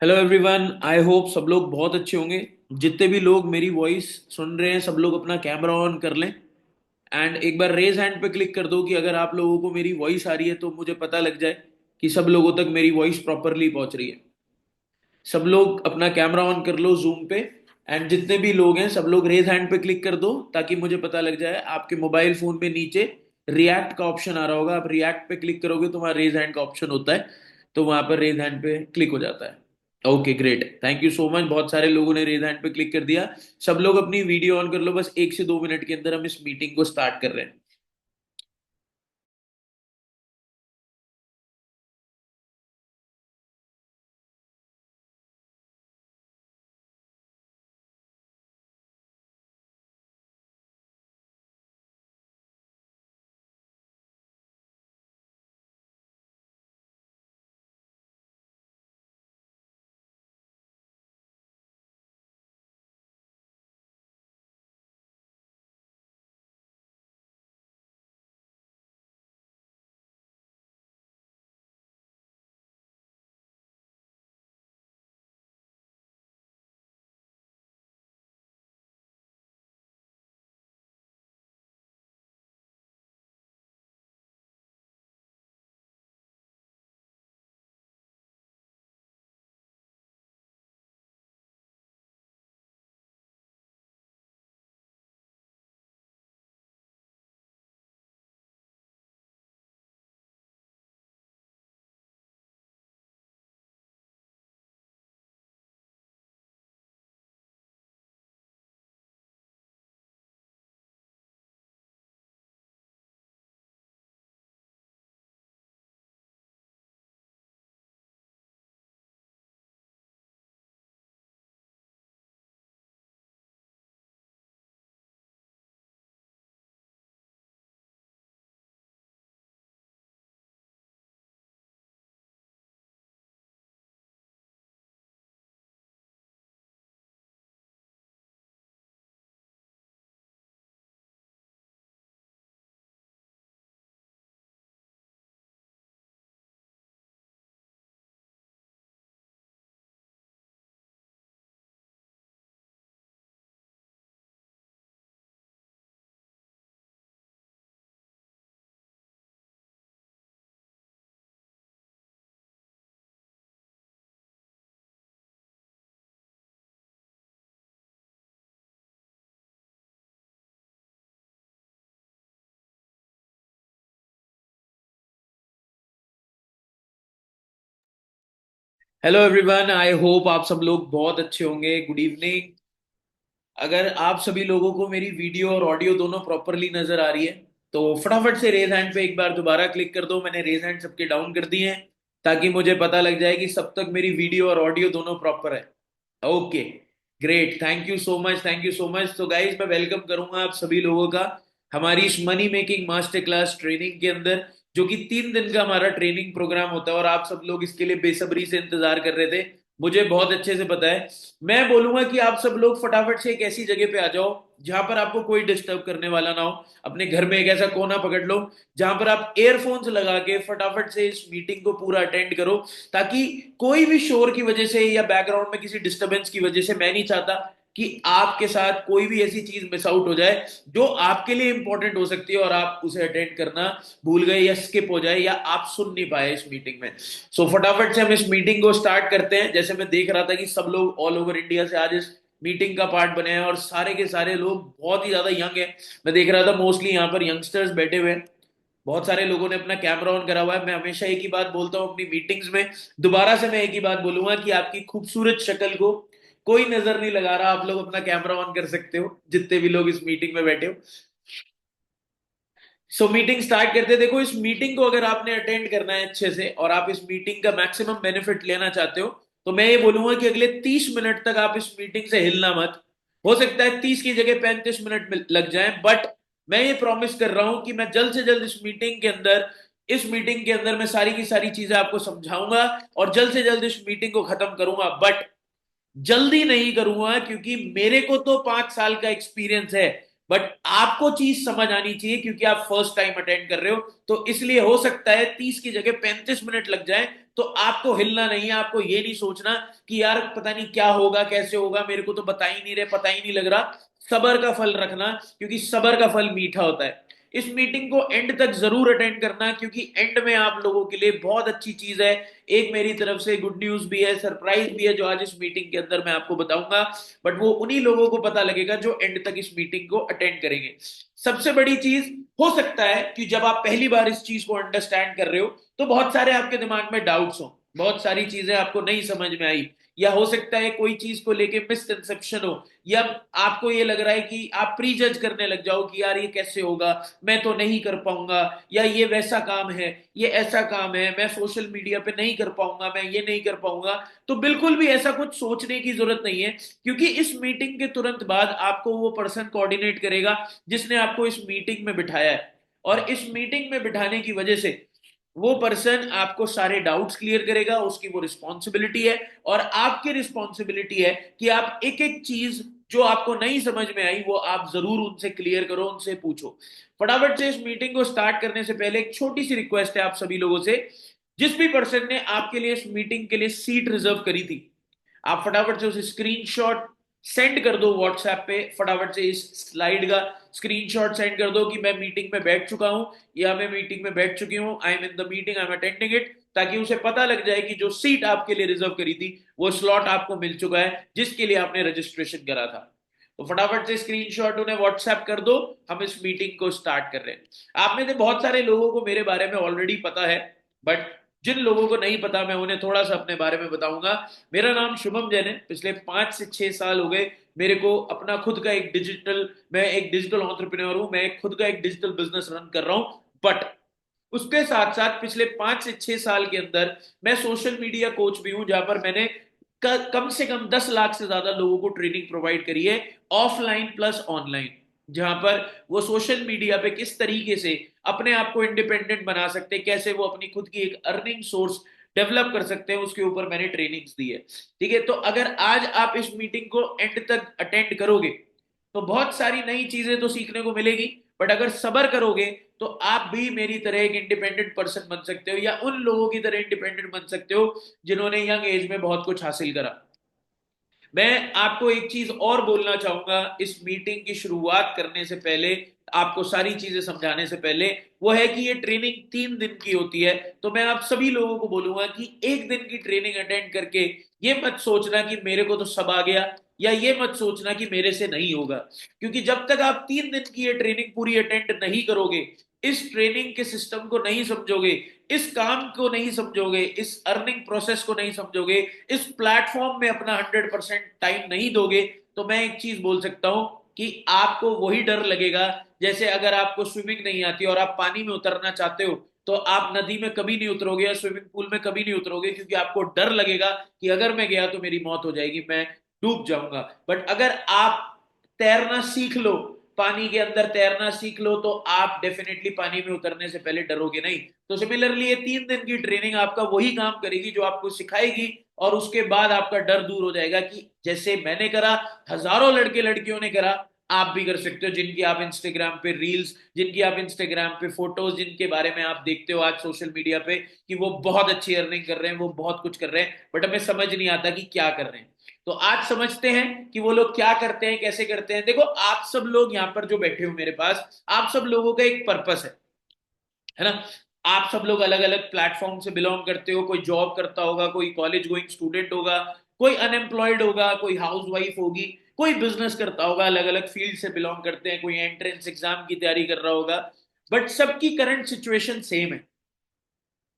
Hello everyone, I hope सब लोग बहुत अच्छे होंगे। जितने भी लोग मेरी वॉइस सुन रहे हैं सब लोग अपना कैमरा ऑन कर लें एंड एक बार रेज हैंड पे क्लिक कर दो कि अगर आप लोगों को मेरी वॉइस आ रही है तो मुझे पता लग जाए कि सब लोगों तक मेरी वॉइस प्रॉपरली पहुंच रही है। सब लोग अपना कैमरा ऑन कर लो जूम पे एंड जितने भी लोग हैं सब लोग रेज हैंड पे क्लिक कर दो ताकि मुझे पता लग जाए। आपके मोबाइल फोन पे नीचे रिएक्ट का ऑप्शन आ रहा होगा, आप रिएक्ट पे क्लिक करोगे तो वहां रेज हैंड का ऑप्शन होता है, तो वहां पर रेज हैंड पे क्लिक हो जाता है। Okay great, thank you so much. बहुत सारे लोगों ने रेज हैंड पे क्लिक कर दिया। सब लोग अपनी वीडियो ऑन कर लो, बस 1 से 2 मिनट के अंदर हम इस मीटिंग को स्टार्ट कर रहे हैं। हेलो एवरीवन, आई होप आप सब लोग बहुत अच्छे होंगे। Good evening. अगर आप सभी लोगों को मेरी वीडियो और ऑडियो दोनों प्रॉपरली नजर आ रही है तो फटाफट से रेज हैंड पे एक बार दोबारा क्लिक कर दो। मैंने रेज हैंड सबके डाउन कर दिए हैं ताकि मुझे पता लग जाए कि सब तक मेरी वीडियो और ऑडियो दोनों प्रॉपर है। Okay great, thank you so much, thank you so much. तो गाइज मैं वेलकम करूंगा आप सभी लोगों का हमारी इस money making master class training के अंदर, जो कि 3 दिन का हमारा ट्रेनिंग प्रोग्राम होता है और आप सब लोग इसके लिए बेसब्री से इंतजार कर रहे थे। मुझे बहुत अच्छे से पता है। मैं बोलूंगा कि आप सब लोग फटाफट से एक ऐसी जगह पे आ जाओ जहां पर आपको कोई डिस्टर्ब करने वाला ना हो। अपने घर में एक ऐसा कोना पकड़ लो जहां पर आप एयरफोन्स लगा के फटाफट से इस मीटिंग को पूरा अटेंड करो, ताकि कोई भी शोर की वजह से या बैकग्राउंड में किसी डिस्टरबेंस की वजह से, मैं नहीं चाहता कि आपके साथ कोई भी ऐसी चीज मिस आउट हो जाए जो आपके लिए इंपॉर्टेंट हो सकती है और आप उसे अटेंड करना भूल गए या स्किप हो जाए या आप सुन नहीं पाए इस मीटिंग में। सो फटाफट से हम इस मीटिंग को स्टार्ट करते हैं। जैसे मैं देख रहा था कि सब लोग ऑल ओवर इंडिया से आज इस मीटिंग का पार्ट बने हैं और सारे के सारे लोग बहुत ही ज्यादा यंग हैं। मैं देख रहा था मोस्टली यहाँ पर यंगस्टर्स बैठे हुए हैं। बहुत सारे लोगों ने अपना कैमरा ऑन करा हुआ है। मैं हमेशा एक ही बात बोलता हूँ अपनी मीटिंग्स में, दोबारा से मैं एक ही बात बोलूंगा कि आपकी खूबसूरत शक्ल को कोई नजर नहीं लगा रहा। आप लोग अपना कैमरा ऑन कर सकते हो जितने भी लोग इस मीटिंग में बैठे हो। सो मीटिंग स्टार्ट करते हैं। देखो, इस मीटिंग को अगर आपने अटेंड करना है अच्छे से और आप इस मीटिंग का मैक्सिमम बेनिफिट लेना चाहते हो तो मैं ये बोलूंगा कि अगले 30 मिनट तक आप इस मीटिंग से हिलना मत। हो सकता है 30 की जगह 35 मिनट लग जाए, बट मैं ये प्रॉमिस कर रहा हूं कि मैं जल्द से जल्द इस मीटिंग के अंदर मैं सारी की सारी चीजें आपको समझाऊंगा और जल्द से जल्द इस मीटिंग को खत्म करूंगा। बट जल्दी नहीं करूंगा क्योंकि मेरे को तो 5 साल का एक्सपीरियंस है। बट आपको चीज समझ आनी चाहिए क्योंकि आप फर्स्ट टाइम अटेंड कर रहे हो, तो इसलिए हो सकता है 30 की जगह 35 मिनट लग जाए। तो आपको हिलना नहीं है, आपको ये नहीं सोचना कि यार पता नहीं क्या होगा कैसे होगा, मेरे को तो बता ही नहीं रहे, पता ही नहीं लग रहा। सबर का फल रखना, क्योंकि सबर का फल मीठा होता है। इस मीटिंग को एंड तक जरूर अटेंड करना, क्योंकि एंड में आप लोगों के लिए बहुत अच्छी चीज है। एक मेरी तरफ से गुड न्यूज भी है, सरप्राइज भी है, जो आज इस मीटिंग के अंदर मैं आपको बताऊंगा। बट वो उन्हीं लोगों को पता लगेगा जो एंड तक इस मीटिंग को अटेंड करेंगे। सबसे बड़ी चीज, हो सकता है कि जब आप पहली बार इस चीज को अंडरस्टैंड कर रहे हो तो बहुत सारे आपके दिमाग में डाउट्स हो, बहुत सारी चीजें आपको नहीं समझ में आई, या हो सकता है कोई चीज को लेके मिसकंसेप्शन हो, या आपको ये लग रहा है कि आप प्री जज करने लग जाओ कि यार ये कैसे होगा, मैं तो नहीं कर पाऊंगा, या ये वैसा काम है, ये ऐसा काम है, मैं सोशल मीडिया पे नहीं कर पाऊंगा, मैं ये नहीं कर पाऊंगा। तो बिल्कुल भी ऐसा कुछ सोचने की जरूरत नहीं है, क्योंकि इस मीटिंग के तुरंत बाद आपको वो पर्सन कोऑर्डिनेट करेगा जिसने आपको इस मीटिंग में बिठाया है। और इस मीटिंग में बिठाने की वजह से वो पर्सन आपको सारे डाउट्स क्लियर करेगा, उसकी वो रिस्पॉन्सिबिलिटी है। और आपकी रिस्पॉन्सिबिलिटी है कि आप एक एक चीज जो आपको नहीं समझ में आई वो आप जरूर उनसे क्लियर करो, उनसे पूछो। फटाफट से इस मीटिंग को स्टार्ट करने से पहले एक छोटी सी रिक्वेस्ट है आप सभी लोगों से। जिस भी पर्सन ने आपके लिए इस मीटिंग के लिए सीट रिजर्व करी थी, आप फटाफट से उसे स्क्रीनशॉट सेंड कर दो व्हाट्सएप पे। फटाफट से इस स्लाइड का स्क्रीनशॉट सेंड कर दो कि मैं मीटिंग में बैठ चुका हूं, या मैं मीटिंग में बैठ चुकी हूं, I am in the meeting, I am attending it, ताकि उसे पता लग जाए कि जो सीट आपके लिए रिजर्व करी थी वो स्लॉट आपको मिल चुका है जिसके लिए आपने रजिस्ट्रेशन करा था। तो फटाफट से स्क्रीनशॉट उन्हें व्हाट्सएप कर दो, हम इस मीटिंग को स्टार्ट कर रहे हैं। आप में से बहुत सारे लोगों को मेरे बारे में ऑलरेडी पता है, बट जिन लोगों को नहीं पता मैं उन्हें थोड़ा सा अपने बारे में बताऊंगा। मेरा नाम शुभम जैन है। पिछले 5 से 6 साल हो गए मेरे को अपना खुद का एक डिजिटल, मैं एक डिजिटल एंटरप्रेन्योर हूं, मैं खुद का एक डिजिटल बिजनेस रन कर रहा हूं। बट उसके साथ साथ पिछले 5 से 6 साल के अंदर मैं सोशल मीडिया कोच भी हूं, जहां पर मैंने कम से कम 10 लाख से ज्यादा लोगों को ट्रेनिंग प्रोवाइड करी है, ऑफलाइन प्लस ऑनलाइन। जहां पर वो सोशल मीडिया पे किस तरीके से अपने आप को इंडिपेंडेंट बना सकते हैं, कैसे वो अपनी खुद की एक अर्निंग सोर्स डेवलप कर सकते हैं, उसके ऊपर मैंने ट्रेनिंग्स दी है। ठीक है, तो अगर आज आप इस मीटिंग को एंड तक अटेंड करोगे तो बहुत सारी नई चीजें तो सीखने को मिलेगी, बट अगर सबर करोगे तो आप भी मेरी तरह एक इंडिपेंडेंट पर्सन बन सकते हो, या उन लोगों की तरह इंडिपेंडेंट बन सकते हो जिन्होंने यंग एज में बहुत कुछ हासिल करा। मैं आपको एक चीज और बोलना चाहूंगा इस मीटिंग की शुरुआत करने से पहले, आपको सारी चीजें समझाने से पहले, वो है कि ये ट्रेनिंग 3 दिन की होती है। तो मैं आप सभी लोगों को बोलूंगा कि एक दिन की ट्रेनिंग अटेंड करके ये मत सोचना कि मेरे को तो सब आ गया, या ये मत सोचना कि मेरे से नहीं होगा। क्योंकि जब तक आप 3 दिन की ये ट्रेनिंग पूरी अटेंड नहीं करोगे, इस ट्रेनिंग के सिस्टम को नहीं समझोगे, इस काम को नहीं समझोगे, इस अर्निंग प्रोसेस को नहीं समझोगे, इस प्लेटफॉर्म में अपना 100% टाइम नहीं दोगे, तो मैं एक चीज बोल सकता हूं कि आपको वही डर लगेगा जैसे अगर आपको स्विमिंग नहीं आती और आप पानी में उतरना चाहते हो, तो आप नदी में कभी नहीं उतरोगे या स्विमिंग पूल में कभी नहीं उतरोगे, क्योंकि आपको डर लगेगा कि अगर मैं गया तो मेरी मौत हो जाएगी, मैं डूब जाऊंगा। बट अगर आप तैरना सीख लो, पानी के अंदर तैरना सीख लो, तो आप डेफिनेटली पानी में उतरने से पहले डरोगे नहीं। तो सिमिलरली ये 3 दिन की ट्रेनिंग आपका वही काम करेगी जो आपको सिखाएगी, और उसके बाद आपका डर दूर हो जाएगा कि जैसे मैंने करा, हजारों लड़के लड़कियों ने करा, आप भी कर सकते हो। जिनकी आप इंस्टाग्राम पे रील्स, जिनकी आप इंस्टाग्राम पे फोटोज, जिनके बारे में आप देखते हो आज सोशल मीडिया पे कि वो बहुत अच्छी अर्निंग कर रहे हैं, वो बहुत कुछ कर रहे हैं, बट हमें समझ नहीं आता कि क्या कर रहे हैं। तो आज समझते हैं कि वो लोग क्या करते हैं, कैसे करते हैं। देखो, आप सब लोग यहाँ पर जो बैठे हो मेरे पास, आप सब लोगों का एक पर्पस है ना। आप सब लोग अलग अलग प्लेटफॉर्म से बिलोंग करते हो, कोई जॉब करता होगा, कोई कॉलेज गोइंग स्टूडेंट होगा, कोई अनएम्प्लॉयड होगा, कोई हाउस वाइफ होगी, कोई बिजनेस करता होगा, अलग अलग फील्ड से बिलोंग करते हैं, कोई एंट्रेंस एग्जाम की तैयारी कर रहा होगा। बट सबकी करंट सिचुएशन सेम है।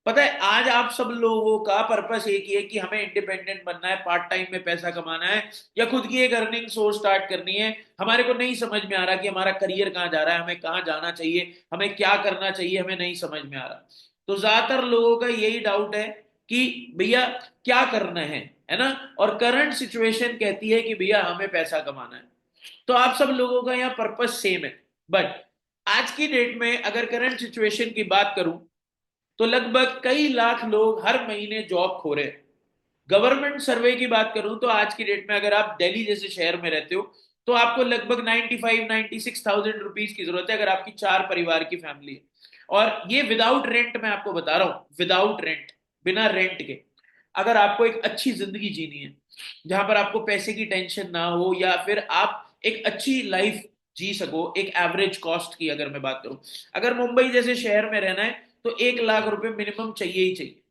पता है, आज आप सब लोगों का पर्पस एक ही है कि हमें इंडिपेंडेंट बनना है, पार्ट टाइम में पैसा कमाना है, या खुद की एक अर्निंग सोर्स स्टार्ट करनी है। हमारे को नहीं समझ में आ रहा कि हमारा करियर कहाँ जा रहा है, हमें कहाँ जाना चाहिए, हमें क्या करना चाहिए, हमें नहीं समझ में आ रहा। तो ज्यादातर लोगों का यही डाउट है कि भैया क्या करना है ना। और करंट सिचुएशन कहती है कि भैया हमें पैसा कमाना है। तो आप सब लोगों का यहाँ पर्पस सेम है। बट आज की डेट में अगर करंट सिचुएशन की बात करूं तो लगभग कई लाख लोग हर महीने जॉब खो रहे हैं। गवर्नमेंट सर्वे की बात करूं तो आज की डेट में अगर आप दिल्ली जैसे शहर में रहते हो तो आपको लगभग 95-96,000 रुपीज की जरूरत है, अगर आपकी 4 परिवार की फैमिली है। और ये विदाउट रेंट, मैं आपको बता रहा हूं, विदाउट रेंट, बिना रेंट के। अगर आपको एक अच्छी जिंदगी जीनी है, जहां पर आपको पैसे की टेंशन ना हो, या फिर आप एक अच्छी लाइफ जी सको, एक एवरेज कॉस्ट की अगर मैं बात करूं, अगर मुंबई जैसे शहर में रहना है तो 1 लाख रुपए मिनिमम चाहिए ही चाहिए।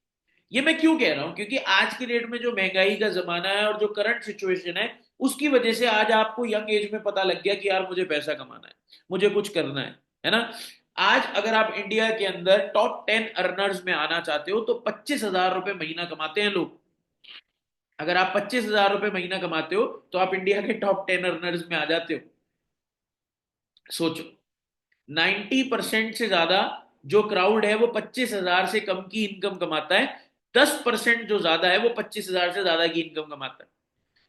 ये मैं क्यों कह रहा हूं, क्योंकि आज की डेट में जो महंगाई का जमाना है और जो करंट सिचुएशन है, उसकी वजह से आज आपको यंग एज में पता लग गया कि यार मुझे पैसा कमाना है, मुझे कुछ करना है ना। आज अगर आप इंडिया के अंदर टॉप 10 अर्नर्स में आना चाहते हो तो 25,000 रुपए महीना कमाते हैं लोग। अगर आप 25,000 रुपए महीना कमाते हो तो आप इंडिया के टॉप 10 अर्नर्स में आ जाते हो। सोचो, 90% से ज्यादा जो क्राउड है वो 25,000 से कम की इनकम कमाता है। 10% जो ज्यादा है वो 25,000 से ज्यादा की इनकम कमाता है।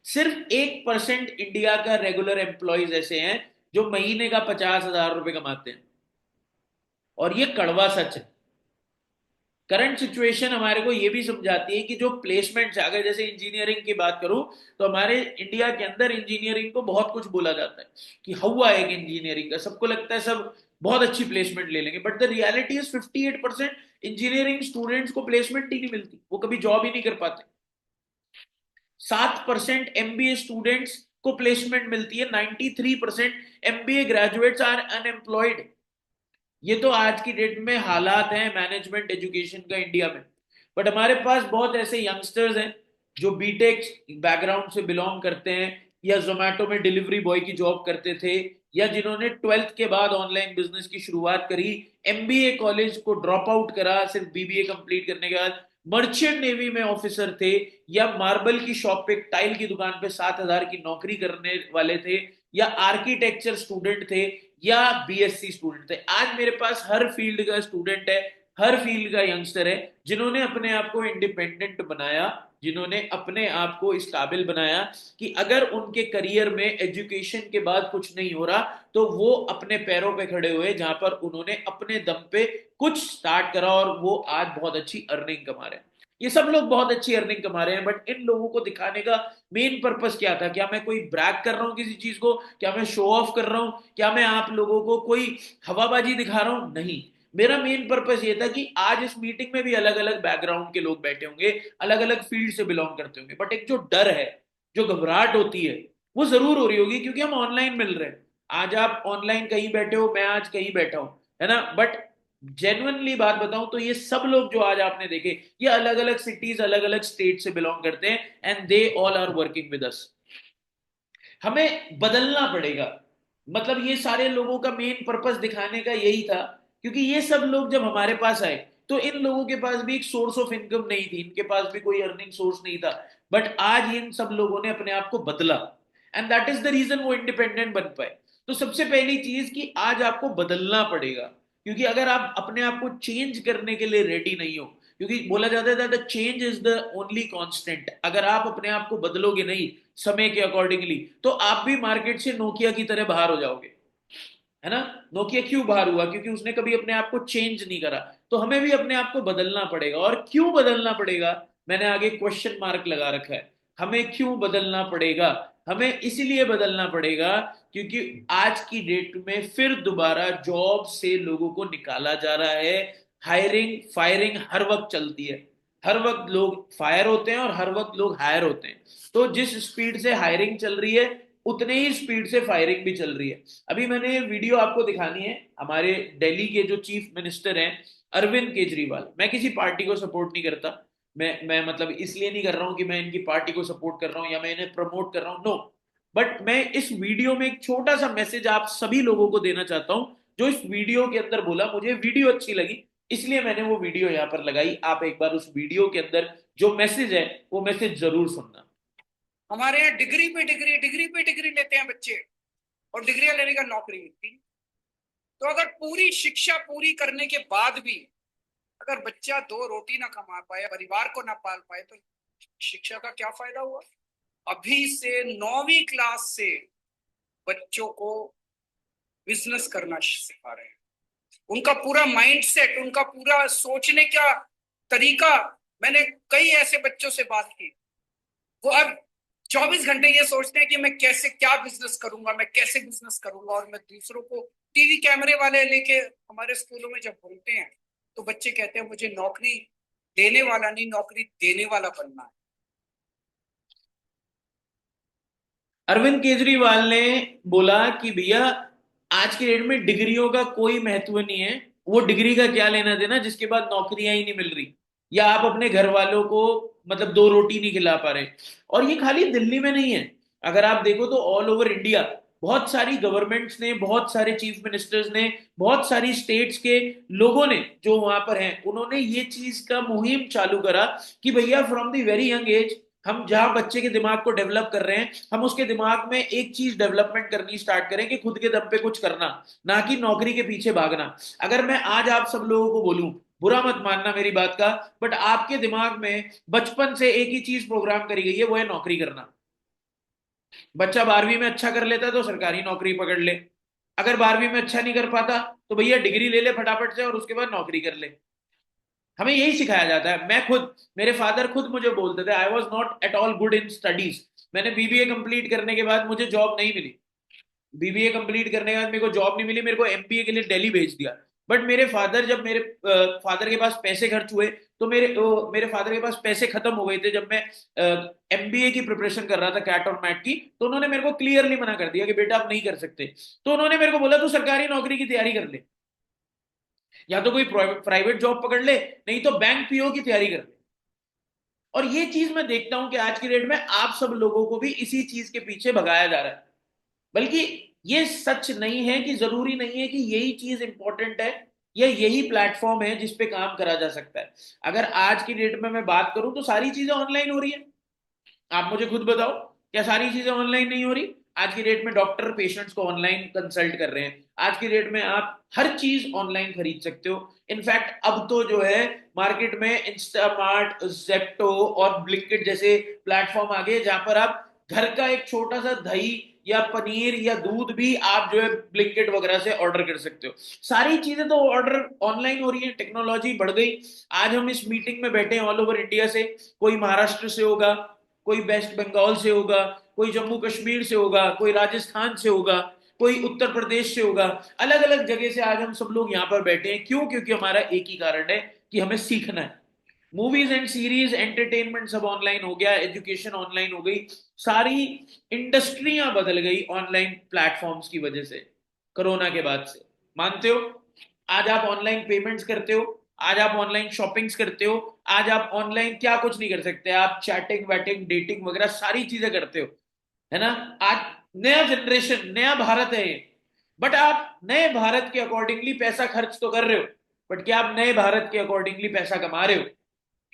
सिर्फ 1% इंडिया का रेगुलर एम्प्लॉयज ऐसे हैं जो महीने का 50,000 रुपए कमाते हैं। और ये कड़वा सच है। करंट सिचुएशन हमारे को ये भी समझाती है कि जो प्लेसमेंट है, अगर जैसे इंजीनियरिंग की बात करूं, तो हमारे इंडिया के अंदर इंजीनियरिंग को बहुत कुछ बोला जाता है कि हवा है इंजीनियरिंग का, सबको लगता है सब बहुत अच्छी प्लेसमेंट ले लेंगे, but the reality is 58% engineering students को प्लेसमेंट ही नहीं मिलती, वो कभी जॉब ही नहीं कर पाते। 7% एमबीए स्टूडेंट्स को प्लेसमेंट मिलती है, 93% एमबीए ग्रेजुएट्स आर अनएम्प्लॉयड। ये तो आज की डेट में हालात हैं मैनेजमेंट एजुकेशन का इंडिया में। बट हमारे पास बहुत ऐसे यंगस्टर्स हैं जो बीटेक बैकग्राउंड से बिलोंग करते हैं, या जोमेटो में डिलीवरी बॉय की जॉब करते थे, या जिन्होंने 12th के बाद ऑनलाइन बिजनेस की शुरुआत करी, एमबीए कॉलेज को ड्रॉप आउट करा सिर्फ बीबीए कंप्लीट करने के बाद, मर्चेंट नेवी में ऑफिसर थे, या मार्बल की शॉप पे टाइल की दुकान पे 7,000 की नौकरी करने वाले थे, या आर्किटेक्चर स्टूडेंट थे, या बीएससी स्टूडेंट थे। आज मेरे पास हर फील्ड का स्टूडेंट है, हर फील्ड का यंगस्टर है, जिन्होंने अपने आप को इंडिपेंडेंट बनाया, जिन्होंने अपने आप को इस काबिल बनाया कि अगर उनके करियर में एजुकेशन के बाद कुछ नहीं हो रहा तो वो अपने पैरों पे खड़े हुए, जहां पर उन्होंने अपने दम पे कुछ स्टार्ट करा, और वो आज बहुत अच्छी अर्निंग कमा रहे हैं। ये सब लोग बहुत अच्छी अर्निंग कमा रहे हैं, बट इन लोगों को दिखाने का मेन पर्पस क्या था? क्या मैं कोई ब्रैग कर रहा हूं किसी चीज को? क्या मैं शो ऑफ कर रहा हूं? क्या मैं आप लोगों को कोई हवाबाजी दिखा रहा हूं? नहीं। मेरा मेन पर्पस ये था कि आज इस मीटिंग में भी अलग अलग बैकग्राउंड के लोग बैठे होंगे, अलग अलग फील्ड से बिलोंग करते होंगे, बट एक जो डर है, जो घबराहट होती है, वो जरूर हो रही होगी, क्योंकि हम ऑनलाइन मिल रहे हैं। आज आप ऑनलाइन कहीं बैठे हो, मैं आज कहीं बैठा हूं, है ना। बट जेन्युइनली बात बताऊं तो ये सब लोग जो आज आपने देखे, ये अलग अलग सिटीज, अलग अलग स्टेट से बिलोंग करते हैं, and they all are working with us. हमें बदलना पड़ेगा। मतलब ये सारे लोगों का मेन पर्पस दिखाने का यही था, क्योंकि ये सब लोग जब हमारे पास आए तो इन लोगों के पास भी एक सोर्स ऑफ इनकम नहीं थी, इनके पास भी कोई अर्निंग सोर्स नहीं था। बट आज इन सब लोगों ने अपने आप को बदला, and that is the reason वो इंडिपेंडेंट बन पाए। तो सबसे पहली चीज कि आज आपको बदलना पड़ेगा, क्योंकि अगर आप अपने आप को चेंज करने के लिए रेडी नहीं हो, क्योंकि बोला जाता है that change is the only constant, अगर आप अपने आप को बदलोगे नहीं समय के अकॉर्डिंगली, तो आप भी मार्केट से नोकिया की तरह बाहर हो जाओगे, है ना। नोकिया क्यों बाहर हुआ? क्योंकि उसने कभी अपने आप को चेंज नहीं करा। तो हमें भी अपने आप को बदलना पड़ेगा। और क्यों बदलना पड़ेगा? मैंने आगे क्वेश्चन मार्क लगा रखा है। हमें क्यों बदलना पड़ेगा? हमें इसलिए बदलना पड़ेगा क्योंकि आज की डेट में फिर दोबारा जॉब से लोगों को निकाला जा रहा है। हायरिंग फायरिंग हर वक्त चलती है, हर वक्त लोग फायर होते हैं और हर वक्त लोग हायर होते हैं। तो जिस स्पीड से हायरिंग चल रही है, उतने ही स्पीड से फायरिंग भी चल रही है। अभी मैंने वीडियो आपको दिखानी है, हमारे दिल्ली के जो चीफ मिनिस्टर हैं अरविंद केजरीवाल। मैं किसी पार्टी को सपोर्ट नहीं करता, मैं मतलब इसलिए नहीं कर रहा हूं कि मैं इनकी पार्टी को सपोर्ट कर रहा हूं या मैं इन्हें प्रमोट कर रहा हूं, नो। बट मैं इस वीडियो में एक छोटा सा मैसेज आप सभी लोगों को देना चाहता हूं, जो इस वीडियो के अंदर बोला। मुझे वीडियो अच्छी लगी, इसलिए मैंने वो वीडियो यहां पर लगाई। आप एक बार उस वीडियो के अंदर जो मैसेज है वो मैसेज जरूर सुनना। हमारे यहाँ डिग्री पे डिग्री, डिग्री पे डिग्री लेते हैं बच्चे, और डिग्रियां लेने का नौकरी मिलती। तो अगर पूरी शिक्षा पूरी करने के बाद भी अगर बच्चा दो रोटी ना कमा पाए, परिवार को ना पाल पाए, तो शिक्षा का क्या फायदा हुआ? अभी से 9वीं क्लास से बच्चों को बिजनेस करना सिखा रहे हैं। उनका पूरा माइंडसेट, उनका पूरा सोचने का तरीका, मैंने कई ऐसे बच्चों से बात की, वो अब 24 घंटे ये सोचते हैं कि मैं कैसे क्या बिजनेस करूंगा, मैं कैसे बिजनेस करूंगा। और मैं दूसरों को टीवी कैमरे वाले लेके हमारे स्कूलों में जब बोलते हैं तो बच्चे कहते हैं मुझे नौकरी देने वाला नहीं, नौकरी देने वाला बनना है। अरविंद केजरीवाल ने बोला कि भैया आज के डेट में डिग्रियों का कोई महत्व नहीं है, वो डिग्री का क्या लेना देना जिसके बाद नौकरियां ही नहीं मिल रही, या आप अपने घर वालों को मतलब दो रोटी नहीं खिला पा रहे। और ये खाली दिल्ली में नहीं है, अगर आप देखो तो ऑल ओवर इंडिया बहुत सारी गवर्नमेंट्स ने, बहुत सारे चीफ मिनिस्टर्स ने, बहुत सारी स्टेट्स के लोगों ने जो वहां पर हैं, उन्होंने ये चीज का मुहिम चालू करा कि भैया from the very young age हम जहां बच्चे के दिमाग को डेवलप कर रहे हैं, हम उसके दिमाग में एक चीज डेवलपमेंट करनी स्टार्ट करें कि खुद के दम पे कुछ करना, ना कि नौकरी के पीछे भागना। अगर मैं आज आप सब लोगों को बोलूं, बुरा मत मानना मेरी बात का, बट आपके दिमाग में बचपन से एक ही चीज प्रोग्राम करी गई है, वो है नौकरी करना। बच्चा 12वीं में अच्छा कर लेता है तो सरकारी नौकरी पकड़ ले, अगर 12वीं में अच्छा नहीं कर पाता तो भैया डिग्री ले ले फटाफट से और उसके बाद नौकरी कर ले। हमें यही सिखाया जाता है। मैं खुद, मेरे फादर खुद मुझे बोलते थे I was not at all good in studies. मैंने बीबीए कंप्लीट करने के बाद मुझे जॉब नहीं मिली, बीबीए कंप्लीट करने के बाद मेरे को जॉब नहीं मिली, मेरे को एमबीए के लिए दिल्ली भेज दिया। बट मेरे फादर, जब मेरे फादर के पास पैसे खर्च हुए तो मेरे फादर के पास पैसे खत्म हो गए थे जब मैं एमबीए की प्रिपरेशन कर रहा था, कैट और मैट की, तो उन्होंने मेरे को क्लियरली मना कर दिया कि बेटा आप नहीं कर सकते। तो उन्होंने मेरे को बोला तू सरकारी नौकरी की तैयारी कर ले, या तो कोई प्राइवेट जॉब पकड़ ले, नहीं तो बैंक पीओ की तैयारी कर ले। और ये चीज मैं देखता हूं कि आज की डेट में आप सब लोगों को भी इसी चीज के पीछे भगाया जा रहा है। बल्कि ये सच नहीं है कि जरूरी नहीं है कि यही चीज इंपॉर्टेंट है या यही प्लेटफॉर्म है जिस पे काम करा जा सकता है। अगर आज की डेट में मैं बात करूं तो सारी चीजें ऑनलाइन हो रही है। आप मुझे खुद बताओ, क्या सारी चीजें ऑनलाइन नहीं हो रही? आज की डेट में डॉक्टर पेशेंट्स को ऑनलाइन कंसल्ट कर रहे हैं, आज की डेट में आप हर चीज ऑनलाइन खरीद सकते हो। इनफैक्ट अब तो जो है मार्केट में इंस्टामार्ट, जेप्टो और ब्लिंकिट जैसे प्लेटफॉर्म आ गए जहां पर आप घर का एक छोटा सा दही या पनीर या दूध भी आप जो है ब्लिंकिट वगैरह से ऑर्डर कर सकते हो। सारी चीजें तो ऑर्डर ऑनलाइन हो रही है, टेक्नोलॉजी बढ़ गई। आज हम इस मीटिंग में बैठे हैं ऑल ओवर इंडिया से, कोई महाराष्ट्र से होगा, कोई वेस्ट बंगाल से होगा, कोई जम्मू कश्मीर से होगा, कोई राजस्थान से होगा, कोई उत्तर प्रदेश से होगा। अलग अलग जगह से आज हम सब लोग यहाँ पर बैठे हैं। क्यों? क्योंकि हमारा एक ही कारण है कि हमें सीखना है। मूवीज एंड सीरीज, एंटरटेनमेंट सब ऑनलाइन हो गया, एजुकेशन ऑनलाइन हो गई, सारी इंडस्ट्रियां बदल गई ऑनलाइन प्लेटफॉर्म्स की वजह से, कोरोना के बाद से। मानते हो? आज आप ऑनलाइन पेमेंट्स करते हो, आज आप ऑनलाइन शॉपिंग्स करते हो, आज आप ऑनलाइन क्या कुछ नहीं कर सकते, आप चैटिंग वैटिंग डेटिंग वगैरह सारी चीजें करते हो, है ना? आज नया जनरेशन, नया भारत है ये। बट आप नए भारत के अकॉर्डिंगली पैसा खर्च तो कर रहे हो, बट क्या आप नए भारत के अकॉर्डिंगली पैसा कमा रहे हो?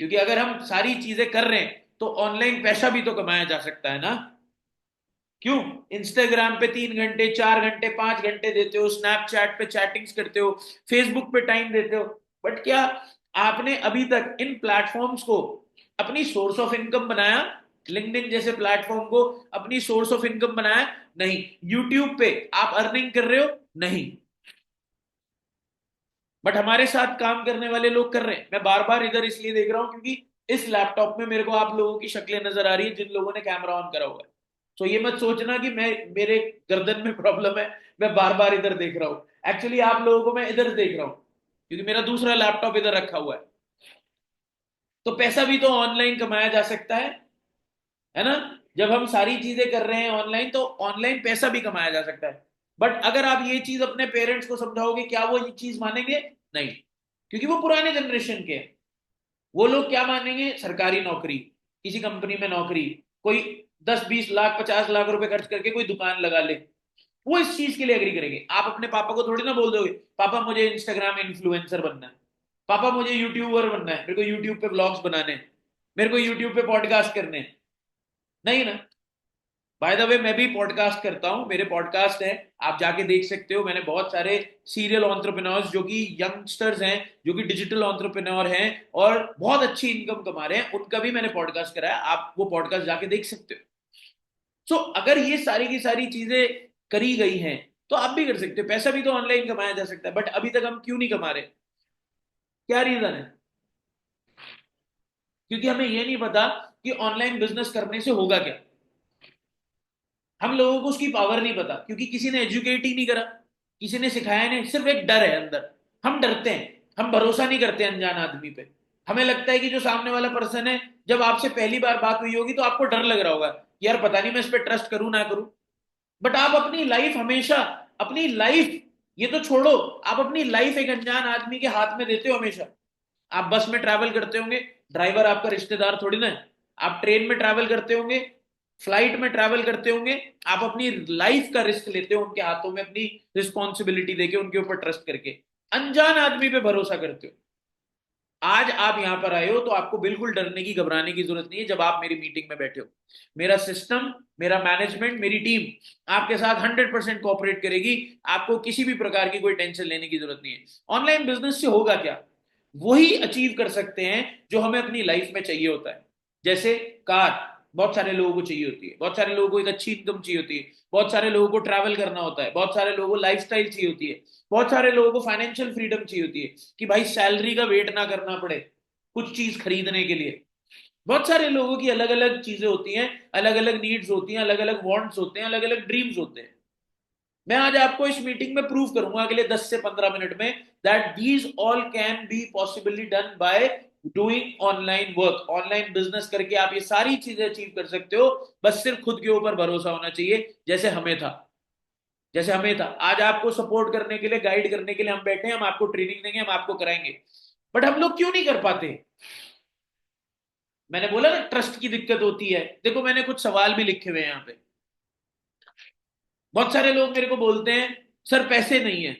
क्योंकि अगर हम सारी चीजें कर रहे हैं तो ऑनलाइन पैसा भी तो कमाया जा सकता है ना। क्यों? इंस्टाग्राम पे 3 घंटे, 4 घंटे, 5 घंटे देते हो, स्नैपचैट पे चैटिंग्स करते हो, फेसबुक पे टाइम देते हो, बट क्या आपने अभी तक इन प्लेटफॉर्म्स को अपनी सोर्स ऑफ इनकम बनाया? लिंक्डइन जैसे प्लेटफॉर्म को अपनी सोर्स ऑफ इनकम बनाया? नहीं। यूट्यूब पे आप अर्निंग कर रहे हो? नहीं। बट हमारे साथ काम करने वाले लोग कर रहे हैं। मैं बार बार इधर इसलिए देख रहा हूं क्योंकि इस लैपटॉप में मेरे को आप लोगों की शक्लें नजर आ रही है जिन लोगों ने कैमरा ऑन करा हुआ है। तो ये मत सोचना कि मैं, मेरे गर्दन में प्रॉब्लम है, मैं बार बार इधर देख रहा हूं। एक्चुअली आप लोगों को मैं इधर देख रहा हूं क्योंकि मेरा दूसरा लैपटॉप इधर रखा हुआ है। तो पैसा भी तो ऑनलाइन कमाया जा सकता है ना? जब हम सारी चीजें कर रहे हैं ऑनलाइन तो ऑनलाइन पैसा भी कमाया जा सकता है। बट अगर आप ये चीज अपने पेरेंट्स को समझाओगे, क्या वो ये चीज मानेंगे? नहीं, क्योंकि वो पुराने जनरेशन के हैं। वो लोग क्या मानेंगे? सरकारी नौकरी, किसी कंपनी में नौकरी, कोई 10-20 लाख 50 लाख रुपए खर्च करके कोई दुकान लगा ले, वो इस चीज के लिए एग्री करेंगे। आप अपने पापा को थोड़ी ना बोल दोगे पापा मुझे इंस्टाग्राम इन्फ्लुएंसर बनना है, पापा मुझे यूट्यूबर बनना है, मेरे को यूट्यूब पे ब्लॉग्स बनाने हैं, मेरे को यूट्यूब पे पॉडकास्ट करने हैं। नहीं ना। बाय द वे मैं भी पॉडकास्ट करता हूं, मेरे पॉडकास्ट हैं, आप जाके देख सकते हो। मैंने बहुत सारे सीरियल एंटरप्रेन्योर्स जो कि यंगस्टर्स हैं, जो कि डिजिटल एंटरप्रेन्योर हैं और बहुत अच्छी इनकम कमा रहे हैं, उनका भी मैंने पॉडकास्ट कराया। आप वो पॉडकास्ट जाके देख सकते हो। सो अगर ये सारी की सारी चीजें करी गई हैं तो आप भी कर सकते हो। पैसा भी तो ऑनलाइन कमाया जा सकता है, बट अभी तक हम क्यों नहीं कमा रहे? क्या रीजन है? क्योंकि हमें ये नहीं पता कि ऑनलाइन बिजनेस करने से होगा क्या। हम लोगों को उसकी पावर नहीं पता, क्योंकि किसी ने एजुकेट ही नहीं करा, किसी ने सिखाया नहीं, सिर्फ एक डर है अंदर। हम डरते हैं, हम भरोसा नहीं करते अनजान आदमी पे। हमें लगता है कि जो सामने वाला पर्सन है, जब आपसे पहली बार बात हुई होगी तो आपको डर लग रहा होगा कि यार पता नहीं मैं इस पर ट्रस्ट करूं ना करूं। बट आप अपनी लाइफ हमेशा, अपनी लाइफ, ये तो छोड़ो, आप अपनी लाइफ एक अनजान आदमी के हाथ में देते हो हमेशा। आप बस में ट्रैवल करते होंगे, ड्राइवर आपका रिश्तेदार थोड़ी ना है। आप ट्रेन में ट्रैवल करते होंगे, फ्लाइट में ट्रैवल करते होंगे, आप अपनी लाइफ का रिस्क लेते हो उनके हाथों में, अपनी रिस्पॉन्सिबिलिटी देके, उनके ऊपर ट्रस्ट करके अनजान आदमी पे भरोसा करते हो। आज आप यहां पर आए हो तो आपको बिल्कुल डरने की, घबराने की जरूरत नहीं है। जब आप मेरी मीटिंग में बैठे हो, मेरा सिस्टम, मेरा मैनेजमेंट, मेरी टीम आपके साथ 100% कोऑपरेट करेगी। आपको किसी भी प्रकार की कोई टेंशन लेने की जरूरत नहीं है। ऑनलाइन बिजनेस से होगा क्या? वही अचीव कर सकते हैं जो हमें अपनी लाइफ में चाहिए होता है। जैसे कार बहुत सारे लोगों को चाहिए होती है, बहुत सारे लोगों को एक अच्छी इनकम चाहिए होती है, बहुत सारे लोगों को ट्रैवल करना होता है, बहुत सारे लोगों को लाइफस्टाइल चाहिए होती है, बहुत सारे लोगों को फाइनेंशियल फ्रीडम चाहिए होती है कि भाई सैलरी का वेट ना करना पड़े कुछ चीज खरीदने के लिए। बहुत सारे लोगों की अलग अलग चीजें होती हैं, अलग अलग नीड्स होती हैं, अलग अलग वांट्स होते हैं, अलग अलग ड्रीम्स होते हैं। मैं आज आपको इस मीटिंग में प्रूव करूंगा अगले 10 से 15 मिनट में that these all can be possibly done by doing online work. Online business करके आप ये सारी चीजें अचीव कर सकते हो। बस सिर्फ खुद के ऊपर भरोसा होना चाहिए, जैसे हमें था। जैसे हमें था, आज आपको सपोर्ट करने के लिए, गाइड करने के लिए हम बैठे हैं, हम आपको ट्रेनिंग देंगे, हम आपको कराएंगे। बट हम लोग क्यों नहीं कर पाते? मैंने बोला ना ट्रस्ट की दिक्कत होती है। देखो मैंने कुछ सवाल भी लिखे हुए हैं यहाँ पे। बहुत सारे लोग मेरे को बोलते हैं सर पैसे नहीं है,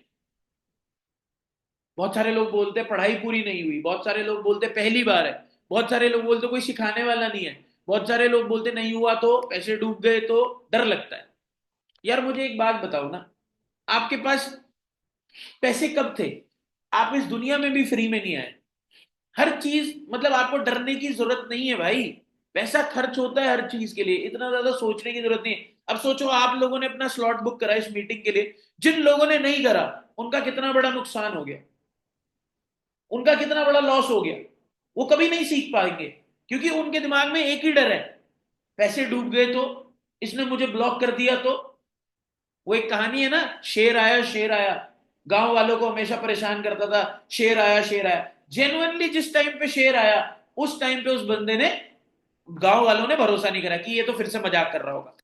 बहुत सारे लोग बोलते हैं पढ़ाई पूरी नहीं हुई, बहुत सारे लोग बोलते हैं पहली बार है, बहुत सारे लोग बोलते कोई सिखाने वाला नहीं है, बहुत सारे लोग बोलते नहीं हुआ तो, पैसे डूब गए तो, डर लगता है। यार मुझे एक बात बताओ ना, आपके पास पैसे कब थे? आप इस दुनिया में भी फ्री में नहीं आए। हर चीज, मतलब आपको डरने की जरूरत नहीं है भाई। पैसा खर्च होता है हर चीज के लिए, इतना ज्यादा सोचने की जरूरत नहीं है। अब सोचो आप लोगों ने अपना स्लॉट बुक करा इस मीटिंग के लिए, जिन लोगों ने नहीं करा उनका कितना बड़ा नुकसान हो गया, उनका कितना बड़ा लॉस हो गया। वो कभी नहीं सीख पाएंगे, क्योंकि उनके दिमाग में एक ही डर है, पैसे डूब गए तो, इसने मुझे ब्लॉक कर दिया तो। वो एक कहानी है ना, शेर आया शेर आया, गांव वालों को हमेशा परेशान करता था, शेर आया शेर आया। जेनुअनली जिस टाइम पे शेर आया, उस टाइम पे उस बंदे ने, गांव वालों ने भरोसा नहीं करा कि ये तो फिर से मजाक कर रहा होगा।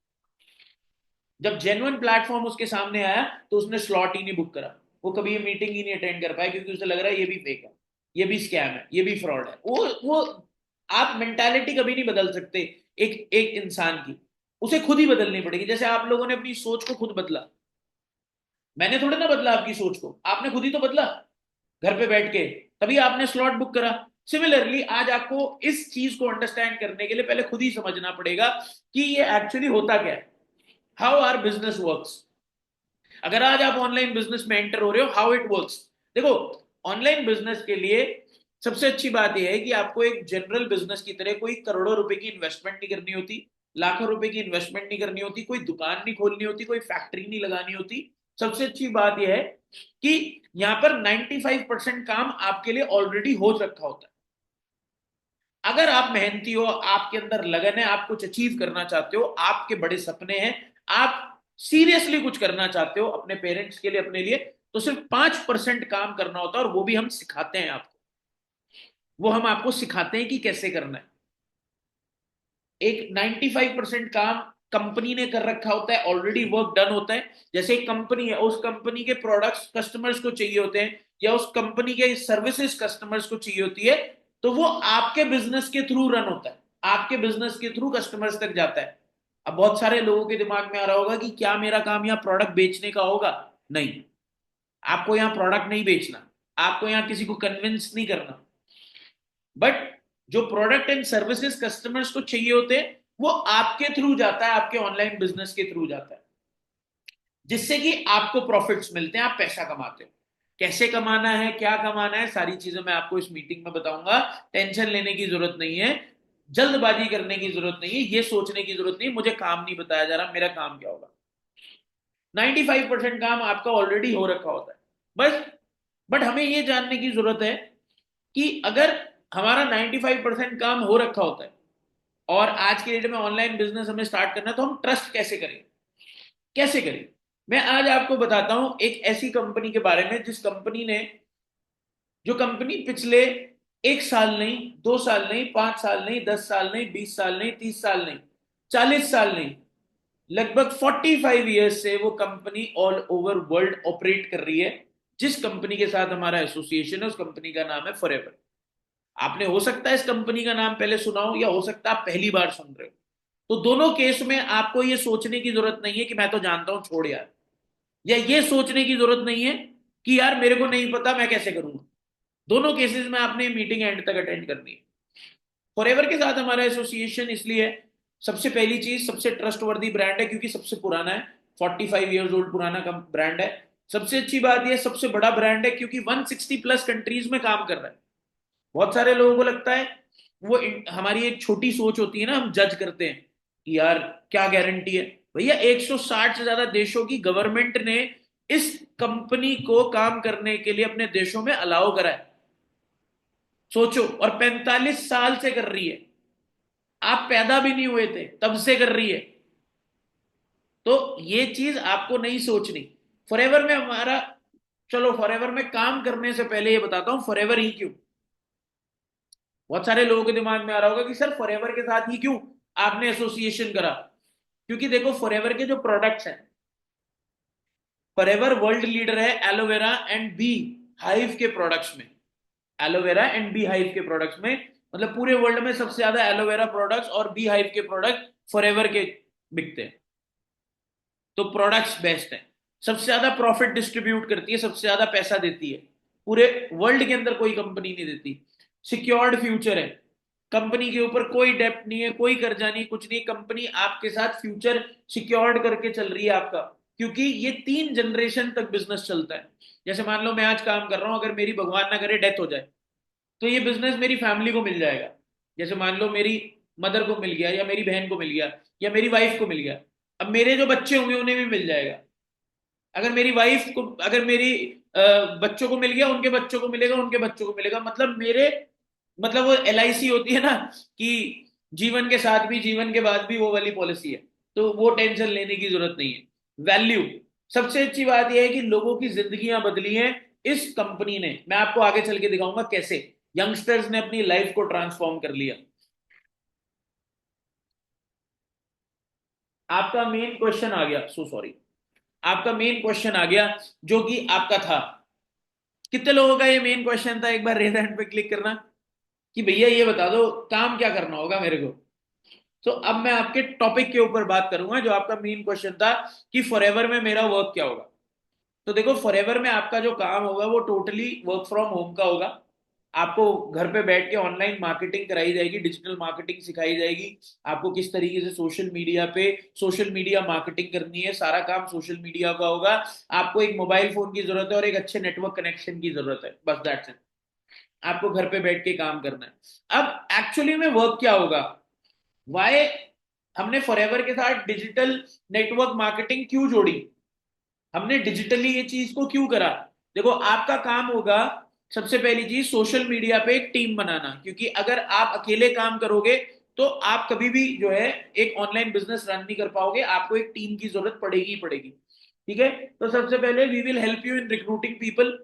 जब जेन्युइन प्लेटफॉर्म उसके सामने आया तो उसने स्लॉट ही नहीं बुक करा। वो कभी ये मीटिंग ही नहीं अटेंड कर पाया, क्योंकि उसे लग रहा है ये भी फेक है, ये भी स्कैम है, ये भी फ्रॉड है। वो आप मेंटालिटी कभी नहीं बदल सकते एक एक इंसान की, उसे खुद ही बदलनी पड़ेगी। जैसे आप लोगों ने अपनी सोच को खुद बदला, मैंने थोड़े ना बदला आपकी सोच को, आपने खुद ही तो बदला घर पे बैठ के, तभी आपने स्लॉट बुक करा। सिमिलरली आज आपको इस चीज को अंडरस्टैंड करने के लिए पहले खुद ही समझना पड़ेगा कि ये एक्चुअली होता क्या है, हाउ आर बिजनेस वर्क्स। अगर आज आप ऑनलाइन बिजनेस में एंटर हो रहे हो, हाउ इट वर्क्स। देखो, ऑनलाइन बिजनेस के लिए सबसे अच्छी बात यह है कि आपको एक जनरल बिजनेस की तरह कोई करोड़ों रुपए की इन्वेस्टमेंट नहीं करनी होती, लाखों रुपए की इन्वेस्टमेंट नहीं करनी होती, कोई दुकान नहीं खोलनी होती, कोई फैक्ट्री नहीं लगानी होती। सबसे अच्छी बात यह है कि यहां पर 95% काम आपके लिए ऑलरेडी हो रखा होता है। अगर आप मेहनती हो, आपके अंदर लगन है, आप कुछ अचीव करना चाहते हो, आपके बड़े सपने हैं, आप सीरियसली कुछ करना चाहते हो अपने पेरेंट्स के लिए, अपने लिए, तो सिर्फ 5% काम करना होता है, और वो भी हम सिखाते हैं आपको। वो हम आपको सिखाते हैं कि कैसे करना है। एक 95% काम कंपनी ने कर रखा होता है, ऑलरेडी वर्क डन होता है। जैसे एक कंपनी है, उस कंपनी के प्रोडक्ट्स कस्टमर्स को चाहिए होते हैं, या उस कंपनी के सर्विसेज कस्टमर्स को चाहिए होती है, तो वो आपके बिजनेस के थ्रू रन होता है, आपके बिजनेस के थ्रू कस्टमर्स तक जाता है। अब बहुत सारे लोगों के दिमाग में आ रहा होगा कि क्या मेरा काम यहाँ प्रोडक्ट बेचने का होगा? नहीं, आपको यहाँ प्रोडक्ट नहीं बेचना, आपको यहाँ किसी को कन्विंस नहीं करना। बट जो प्रोडक्ट एंड सर्विसेज कस्टमर्स को चाहिए होते हैं, वो आपके थ्रू जाता है, आपके ऑनलाइन बिजनेस के थ्रू जाता है, जिससे कि आपको प्रॉफिट्स मिलते हैं, आप पैसा कमाते हो। कैसे कमाना है, क्या कमाना है, सारी चीजें मैं आपको इस मीटिंग में बताऊंगा। टेंशन लेने की जरूरत नहीं है, जल्दबाजी करने की जरूरत नहीं है, ये सोचने की जरूरत नहीं मुझे काम नहीं बताया जा रहा, मेरा काम क्या होगा। 95% काम आपका ऑलरेडी हो रखा होता है बस। बट हमें ये जानने की जरूरत है कि अगर हमारा 95% काम हो रखा होता है, और आज के डेट में ऑनलाइन बिजनेस हमें स्टार्ट करना है, तो हम ट्रस्ट कैसे करें? कैसे करें? मैं आज आपको बताता हूं एक ऐसी कंपनी के बारे में जिस कंपनी ने, जो कंपनी पिछले 1 साल नहीं, 2 साल नहीं, 5 साल नहीं, 10 साल नहीं, 20 साल नहीं, 30 साल नहीं, 40 साल नहीं, लगभग 45 ईयर्स से वो company all over world operate कर रही है। जिस कंपनी के साथ हमारा एसोसिएशन है उस कंपनी का नाम है फॉरएवर। आपने हो सकता है इस कंपनी का नाम पहले सुना हो, या हो सकता है आप पहली बार सुन रहे हो। तो दोनों केस में आपको ये सोचने की जरूरत नहीं है कि मैं तो जानता हूं, छोड़ यार, या ये सोचने की जरूरत नहीं है कि यार मेरे को नहीं पता मैं कैसे करूंगा। दोनों केसेस में आपने मीटिंग एंड तक अटेंड करनी है। फॉरएवर के साथ हमारा एसोसिएशन इसलिए है, सबसे पहली चीज, सबसे ट्रस्टवर्दी ब्रांड है क्योंकि सबसे पुराना है, 45 ईयर्स ओल्ड पुराना ब्रांड है। सबसे अच्छी बात यह, सबसे बड़ा ब्रांड है क्योंकि 160+ कंट्रीज में काम कर रहा है। बहुत सारे लोगों को लगता है वो हमारी एक छोटी सोच होती है ना, हम जज करते हैं कि यार क्या गारंटी है। भैया 160 से ज्यादा देशों की गवर्नमेंट ने इस कंपनी को काम करने के लिए अपने देशों में अलाउ करा है। सोचो, और 45 साल से कर रही है। आप पैदा भी नहीं हुए थे तब से कर रही है। तो ये चीज आपको नहीं सोचनी। फॉरएवर में हमारा, चलो फॉरएवर में काम करने से पहले ये बताता हूं फॉरएवर ही क्यों। बहुत सारे लोगों के दिमाग में आ रहा होगा कि सर फॉरएवर के साथ ही क्यों आपने एसोसिएशन करा। क्योंकि देखो फॉरएवर के जो प्रोडक्ट्स हैं, फॉरएवर वर्ल्ड लीडर है एलोवेरा एंड बी हाइव के प्रोडक्ट्स में। एलोवेरा एंड बी हाइव के प्रोडक्ट्स में, मतलब पूरे वर्ल्ड में सबसे ज्यादा एलोवेरा प्रोडक्ट्स और बी हाइव के प्रोडक्ट फॉरएवर के बिकते हैं। तो प्रोडक्ट्स बेस्ट हैं, सबसे ज्यादा प्रॉफिट डिस्ट्रीब्यूट करती है, सबसे ज्यादा पैसा देती है, पूरे वर्ल्ड के अंदर कोई कंपनी नहीं देती। सिक्योर्ड फ्यूचर है, कंपनी के ऊपर कोई डेप्ट नहीं है, कोई कर्जा नहीं, कुछ नहीं। कंपनी आपके साथ फ्यूचर सिक्योर्ड करके चल रही है आपका, क्योंकि ये 3 जनरेशन तक बिजनेस चलता है। जैसे मान लो मैं आज काम कर रहा हूं, अगर मेरी भगवान ना करे डेथ हो जाए, तो ये बिजनेस मेरी फैमिली को मिल जाएगा। जैसे मान लो मेरी मदर को मिल गया, या मेरी बहन को मिल गया, या मेरी वाइफ को मिल गया, अब मेरे जो बच्चे होंगे उन्हें भी मिल जाएगा। अगर मेरी वाइफ को, अगर मेरी बच्चों को मिल गया, उनके बच्चों को मिलेगा, उनके बच्चों को मिलेगा। मतलब मेरे, मतलब वो LIC होती है ना, कि जीवन के साथ भी जीवन के बाद भी, वो वाली पॉलिसी है। तो वो टेंशन लेने की जरूरत नहीं है। वैल्यू, सबसे अच्छी बात यह है कि लोगों की जिंदगियां बदली हैं इस कंपनी ने। मैं आपको आगे चल के दिखाऊंगा कैसे यंगस्टर्स ने अपनी लाइफ को ट्रांसफॉर्म कर लिया। आपका मेन क्वेश्चन आ गया, सो सॉरी, आपका मेन क्वेश्चन आ गया जो कि आपका था। कितने लोगों का ये मेन क्वेश्चन था? एक बार रेज हैंड पे क्लिक करना कि भैया ये बता दो काम क्या करना होगा मेरे को। तो अब मैं आपके टॉपिक के ऊपर बात करूंगा जो आपका मेन क्वेश्चन था कि फॉरएवर में मेरा वर्क क्या होगा। तो देखो फॉरएवर में आपका जो काम होगा वो टोटली वर्क फ्रॉम होम का होगा। आपको घर पे बैठ के ऑनलाइन मार्केटिंग कराई जाएगी, डिजिटल मार्केटिंग सिखाई जाएगी। आपको किस तरीके से सोशल मीडिया पे सोशल मीडिया मार्केटिंग करनी है, सारा काम सोशल मीडिया का होगा। आपको एक मोबाइल फोन की जरूरत है और एक अच्छे नेटवर्क कनेक्शन की जरूरत है, बस दैट्स इट। आपको घर पे बैठ के काम करना है। अब एक्चुअली में वर्क क्या होगा, वाई हमने फॉरएवर के साथ डिजिटल नेटवर्क मार्केटिंग क्यों जोड़ी, हमने डिजिटली ये चीज को क्यों करा। देखो आपका काम होगा, सबसे पहली चीज सोशल मीडिया पे एक टीम बनाना, क्योंकि अगर आप अकेले काम करोगे तो आप कभी भी जो है एक ऑनलाइन बिजनेस रन नहीं कर पाओगे, आपको एक टीम की जरूरत पड़ेगी ही पड़ेगी। ठीक है, तो सबसे पहले we will help you in recruiting people.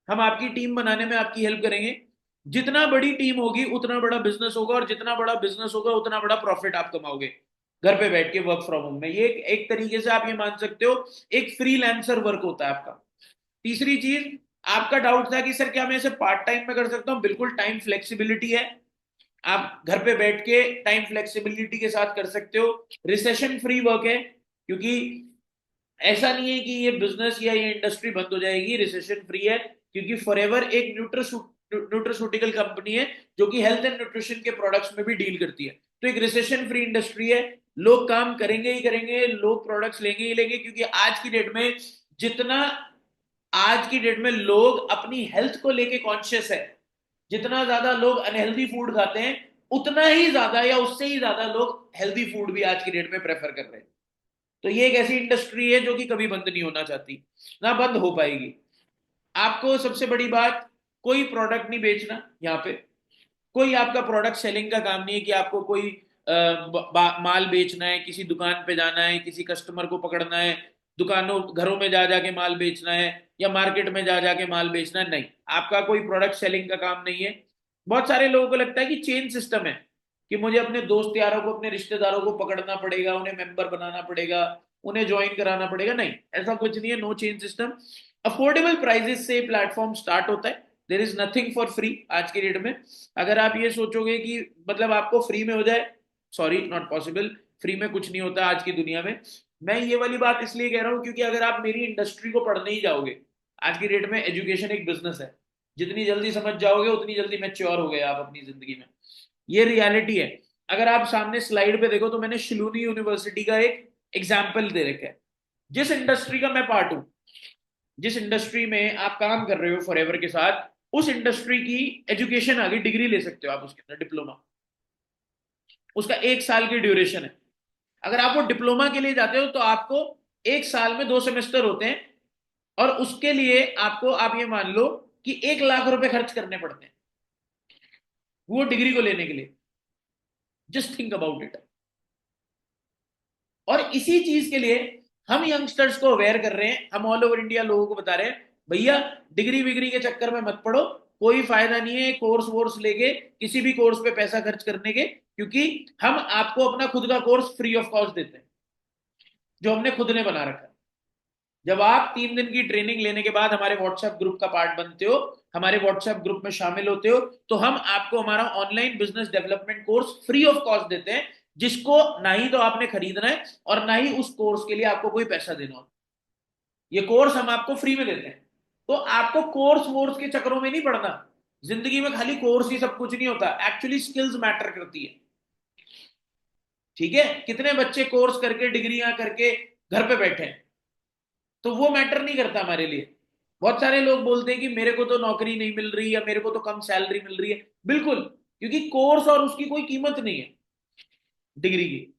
हम आपकी टीम बनाने में आपकी हेल्प करेंगे। जितना बड़ी टीम होगी उतना बड़ा बिजनेस होगा, और जितना बड़ा बिजनेस होगा उतना बड़ा प्रॉफिट आप कमाओगे घर पे बैठ के वर्क फ्रॉम होम में। ये एक तरीके से आप ये मान सकते हो एक फ्रीलांसर वर्क होता है आपका। तीसरी चीज, आपका डाउट था कि सर क्या मैं इसे पार्ट टाइम में कर सकता हूं? बिल्कुल, टाइम फ्लेक्सिबिलिटी है। आप घर पे बैठ के टाइम फ्लेक्सिबिलिटी के साथ कर सकते हो। रिसेशन फ्री वर्क है, क्योंकि ऐसा नहीं है कि ये बिजनेस या ये इंडस्ट्री बंद हो जाएगी, रिसेशन फ्री है। क्योंकि फॉरएवर एक न्यूट्रास्यूटिकल कंपनी है जो कि हेल्थ एंड न्यूट्रिशन के प्रोडक्ट्स में भी डील करती है। तो एक रिसेशन फ्री इंडस्ट्री है। लोग काम करेंगे ही करेंगे, लोग प्रोडक्ट्स लेंगे ही लेंगे, क्योंकि जितना आज की डेट में लोग अपनी हेल्थ को लेके कॉन्शियस है, जितना ज्यादा लोग अनहेल्दी फूड खाते हैं, उतना ही ज्यादा या उससे ही ज्यादा लोग हेल्दी फूड भी आज की डेट में प्रेफर कर रहे हैं। तो ये एक ऐसी इंडस्ट्री है जो कि कभी बंद नहीं होना चाहती, ना बंद हो पाएगी। आपको सबसे बड़ी बात, कोई प्रोडक्ट नहीं बेचना यहाँ पे। कोई आपका प्रोडक्ट सेलिंग का काम नहीं है कि आपको कोई माल बेचना है, किसी दुकान पे जाना है, किसी कस्टमर को पकड़ना है, दुकानों घरों में जा जाके माल बेचना है, या मार्केट में जा जाके माल बेचना है। नहीं, आपका कोई प्रोडक्ट सेलिंग का काम नहीं है। बहुत सारे लोगों को लगता है कि चेन सिस्टम है, कि मुझे अपने दोस्त यारों को, अपने रिश्तेदारों को पकड़ना पड़ेगा, उन्हें मेंबर बनाना पड़ेगा, उन्हें ज्वाइन कराना पड़ेगा। नहीं, ऐसा कुछ नहीं है। No chain system. Affordable prices से प्लेटफॉर्म स्टार्ट होता है। There is nothing for free आज की डेट में। अगर आप ये सोचोगे कि मतलब आपको फ्री में हो जाए, सॉरी, नॉट पॉसिबल। फ्री में कुछ नहीं होता आज की दुनिया में। मैं ये वाली बात इसलिए कह रहा हूं क्योंकि अगर आप मेरी इंडस्ट्री को पढ़ने ही जाओगे, आज की डेट में एजुकेशन एक बिजनेस है। जितनी जल्दी समझ जाओगे उतनी जल्दी मैच्योर हो गए आप अपनी जिंदगी में। ये रियलिटी है। अगर आप सामने स्लाइड पे देखो तो मैंने शिलूनी यूनिवर्सिटी का एक एग्जाम्पल दे रखा है। जिस इंडस्ट्री का मैं पार्ट हूं, जिस इंडस्ट्री में आप काम कर रहे हो फॉरएवर के साथ, उस इंडस्ट्री की एजुकेशन आगे डिग्री ले सकते हो आप उसके अंदर, डिप्लोमा। उसका 1 साल की ड्यूरेशन है। अगर आप वो डिप्लोमा के लिए जाते हो तो आपको 1 साल में 2 सेमेस्टर होते हैं, और उसके लिए आपको, आप ये मान लो कि 1 लाख रुपए खर्च करने पड़ते हैं वो डिग्री को लेने के लिए। Just think about it. और इसी चीज के लिए हम यंगस्टर्स को अवेयर कर रहे हैं, हम ऑल ओवर इंडिया लोगों को बता रहे हैं, भैया डिग्री विग्री के चक्कर में मत पड़ो। कोई फायदा नहीं है कोर्स वोर्स लेके, किसी भी कोर्स पे पैसा खर्च करने के, क्योंकि हम आपको अपना खुद का कोर्स फ्री ऑफ कॉस्ट देते हैं, जो हमने खुद ने बना रखा है। जब आप 3 दिन की ट्रेनिंग लेने के बाद हमारे व्हाट्सएप ग्रुप का पार्ट बनते हो, हमारे व्हाट्सएप ग्रुप में शामिल होते हो, तो हम आपको हमारा online business development course free of cost देते हैं, जिसको ना ही तो आपने खरीदना है और ना ही उस कोर्स के लिए आपको कोई पैसा देना हो। ये कोर्स हम आपको फ्री में देते हैं। तो आपको कोर्स वोर्स के चक्करों में नहीं पड़ना। जिंदगी में खाली कोर्स ही सब कुछ नहीं होता, एक्चुअली स्किल्स मैटर करती है। ठीक है, कितने बच्चे कोर्स करके डिग्रियां करके घर पे बैठे हैं, तो वो मैटर नहीं करता हमारे लिए। बहुत सारे लोग बोलते हैं कि मेरे को तो नौकरी नहीं मिल रही, या मेरे को तो कम सैलरी मिल रही है। बिल्कुल, क्योंकि कोर्स और उसकी कोई कीमत नहीं है डिग्री की।